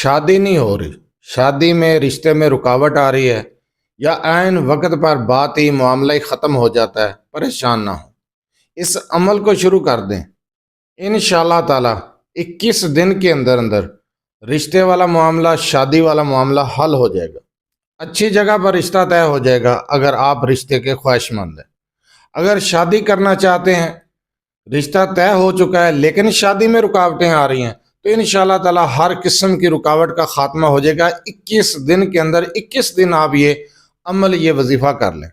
شادی نہیں ہو رہی، شادی میں رشتے میں رکاوٹ آ رہی ہے، یا عین وقت پر بات ہی معاملہ ہی ختم ہو جاتا ہے، پریشان نہ ہو، اس عمل کو شروع کر دیں۔ انشاءاللہ تعالی 21 دن کے اندر اندر رشتے والا معاملہ، شادی والا معاملہ حل ہو جائے گا، اچھی جگہ پر رشتہ طے ہو جائے گا اگر آپ رشتے کے خواہش مند ہیں۔ اگر شادی کرنا چاہتے ہیں، رشتہ طے ہو چکا ہے لیکن شادی میں رکاوٹیں آ رہی ہیں، تو انشاءاللہ تعالی ہر قسم کی رکاوٹ کا خاتمہ ہو جائے گا۔ 21 دن کے اندر 21 دن آپ یہ عمل، یہ وظیفہ کر لیں۔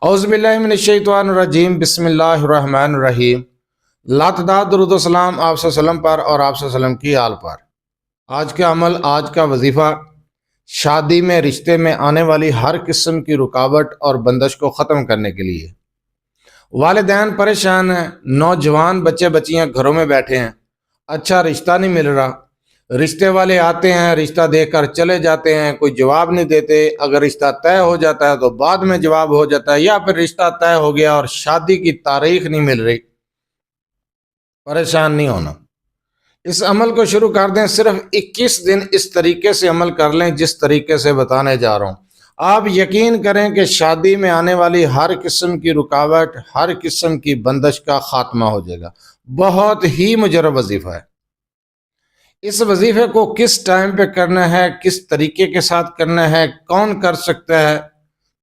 اعوذ باللہ من الشیطان الرجیم، بسم اللہ الرحمن الرحیم۔ لاتعداد درود و سلام آپ صلی اللہ علیہ وسلم پر اور آپ صلی اللہ علیہ وسلم کی آل پر۔ آج کا عمل، آج کا وظیفہ، شادی میں رشتے میں آنے والی ہر قسم کی رکاوٹ اور بندش کو ختم کرنے کے لیے۔ والدین پریشان ہیں، نوجوان بچے بچیاں گھروں میں بیٹھے ہیں، اچھا رشتہ نہیں مل رہا، رشتے والے آتے ہیں، رشتہ دے کر چلے جاتے ہیں، کوئی جواب نہیں دیتے، اگر رشتہ طے ہو جاتا ہے تو بعد میں جواب ہو جاتا ہے، یا پھر رشتہ طے ہو گیا اور شادی کی تاریخ نہیں مل رہی۔ پریشان نہیں ہونا، اس عمل کو شروع کر دیں۔ صرف 21 دن اس طریقے سے عمل کر لیں جس طریقے سے بتانے جا رہا ہوں۔ آپ یقین کریں کہ شادی میں آنے والی ہر قسم کی رکاوٹ، ہر قسم کی بندش کا خاتمہ ہو جائے گا۔ بہت ہی مجرب وظیفہ ہے۔ اس وظیفے کو کس ٹائم پہ کرنا ہے، کس طریقے کے ساتھ کرنا ہے، کون کر سکتا ہے؟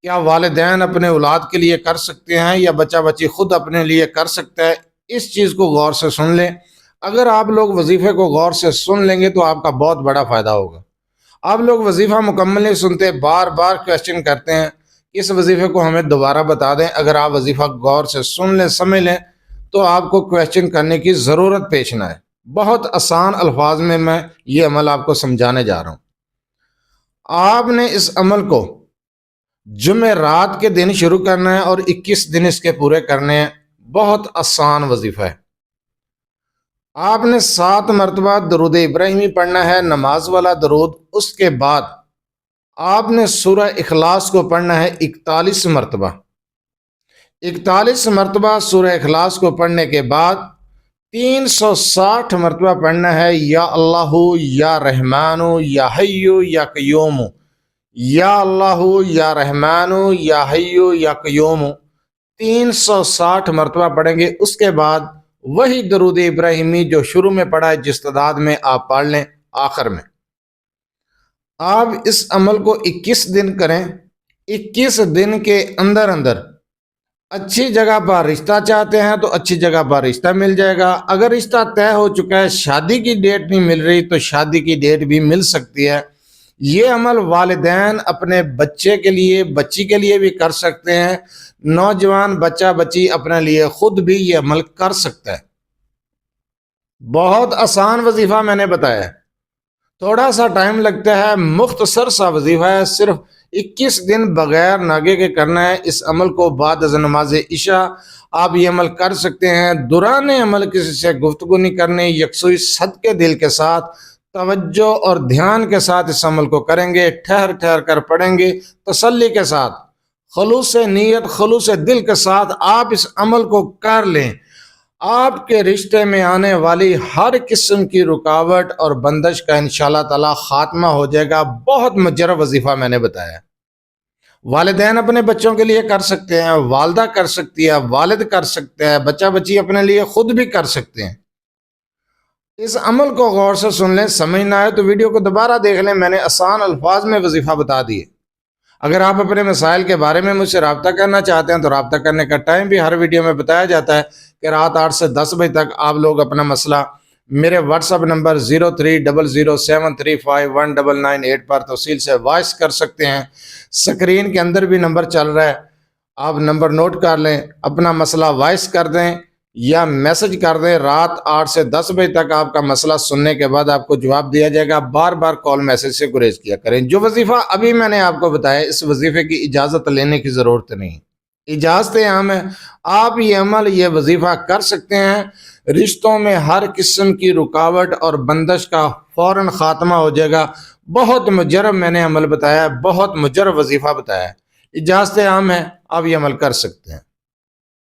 کیا والدین اپنے اولاد کے لیے کر سکتے ہیں یا بچہ بچی خود اپنے لیے کر سکتا ہے؟ اس چیز کو غور سے سن لیں۔ اگر آپ لوگ وظیفے کو غور سے سن لیں گے تو آپ کا بہت بڑا فائدہ ہوگا۔ آپ لوگ وظیفہ مکمل نہیں سنتے، بار بار کویسچن کرتے ہیں، اس وظیفے کو ہمیں دوبارہ بتا دیں۔ اگر آپ وظیفہ غور سے سن لیں، سمجھ لیں، تو آپ کو کویسچن کرنے کی ضرورت پیش نہ آئے۔ بہت آسان الفاظ میں یہ عمل آپ کو سمجھانے جا رہا ہوں۔ آپ نے اس عمل کو جمعرات کے دن شروع کرنا ہے اور 21 دن اس کے پورے کرنے ہیں۔ بہت آسان وظیفہ ہے۔ آپ نے 7 مرتبہ درود ابراہیمی پڑھنا ہے، نماز والا درود۔ اس کے بعد آپ نے سورہ اخلاص کو پڑھنا ہے 41 مرتبہ۔ 41 مرتبہ سورہ اخلاص کو پڑھنے کے بعد 360 مرتبہ پڑھنا ہے یا اللہ یا رحمان یا حی یا قیوم، یا اللہ یا رحمان یا حی یا قیوم۔ 360 مرتبہ پڑھیں گے۔ اس کے بعد وہی درود ابراہیمی جو شروع میں پڑھا ہے جس تعداد میں آپ پڑھ لیں آخر میں۔ آپ اس عمل کو 21 دن کریں۔ 21 دن کے اندر اندر اچھی جگہ پر رشتہ چاہتے ہیں تو اچھی جگہ پر رشتہ مل جائے گا۔ اگر رشتہ طے ہو چکا ہے، شادی کی ڈیٹ نہیں مل رہی، تو شادی کی ڈیٹ بھی مل سکتی ہے۔ یہ عمل والدین اپنے بچے کے لیے، بچی کے لیے بھی کر سکتے ہیں۔ نوجوان بچہ بچی اپنے لیے خود بھی یہ عمل کر سکتا ہے۔ بہت آسان وظیفہ میں نے بتایا ہے، تھوڑا سا ٹائم لگتا ہے، مختصر سا وظیفہ ہے۔ صرف 21 دن بغیر ناگے کے کرنا ہے۔ اس عمل کو بعد از نماز عشاء آپ یہ عمل کر سکتے ہیں۔ دوران عمل کسی سے گفتگو نہیں کرنی، یکسوئی صدقے دل کے ساتھ، توجہ اور دھیان کے ساتھ اس عمل کو کریں گے۔ ٹھہر ٹھہر کر پڑھیں گے، تسلی کے ساتھ، خلوص نیت، خلوص دل کے ساتھ آپ اس عمل کو کر لیں۔ آپ کے رشتے میں آنے والی ہر قسم کی رکاوٹ اور بندش کا انشاءاللہ تعالی خاتمہ ہو جائے گا۔ بہت مجرب وظیفہ میں نے بتایا۔ والدین اپنے بچوں کے لیے کر سکتے ہیں، والدہ کر سکتی ہے، والد کر سکتے ہیں، بچہ بچی اپنے لیے خود بھی کر سکتے ہیں۔ اس عمل کو غور سے سن لیں، سمجھ نہ آئے تو ویڈیو کو دوبارہ دیکھ لیں۔ میں نے آسان الفاظ میں وظیفہ بتا دیے۔ اگر آپ اپنے مسائل کے بارے میں مجھ سے رابطہ کرنا چاہتے ہیں تو رابطہ کرنے کا ٹائم بھی ہر ویڈیو میں بتایا جاتا ہے کہ رات 8 سے 10 بجے تک آپ لوگ اپنا مسئلہ میرے واٹس ایپ نمبر 030073519998 پر تفصیل سے وائس کر سکتے ہیں۔ سکرین کے اندر بھی نمبر چل رہا ہے، آپ نمبر نوٹ کر لیں، اپنا مسئلہ وائس کر دیں یا میسج کر دیں۔ رات 8 سے 10 بجے تک آپ کا مسئلہ سننے کے بعد آپ کو جواب دیا جائے گا۔ بار بار کال میسج سے گریز کیا کریں۔ جو وظیفہ ابھی میں نے آپ کو بتایا، اس وظیفے کی اجازت لینے کی ضرورت نہیں، اجازت عام ہے۔ آپ یہ عمل، یہ وظیفہ کر سکتے ہیں۔ رشتوں میں ہر قسم کی رکاوٹ اور بندش کا فوراً خاتمہ ہو جائے گا۔ بہت مجرب میں نے عمل بتایا ہے، بہت مجرب وظیفہ بتایا ہے، اجازت عام ہے، آپ یہ عمل کر سکتے ہیں۔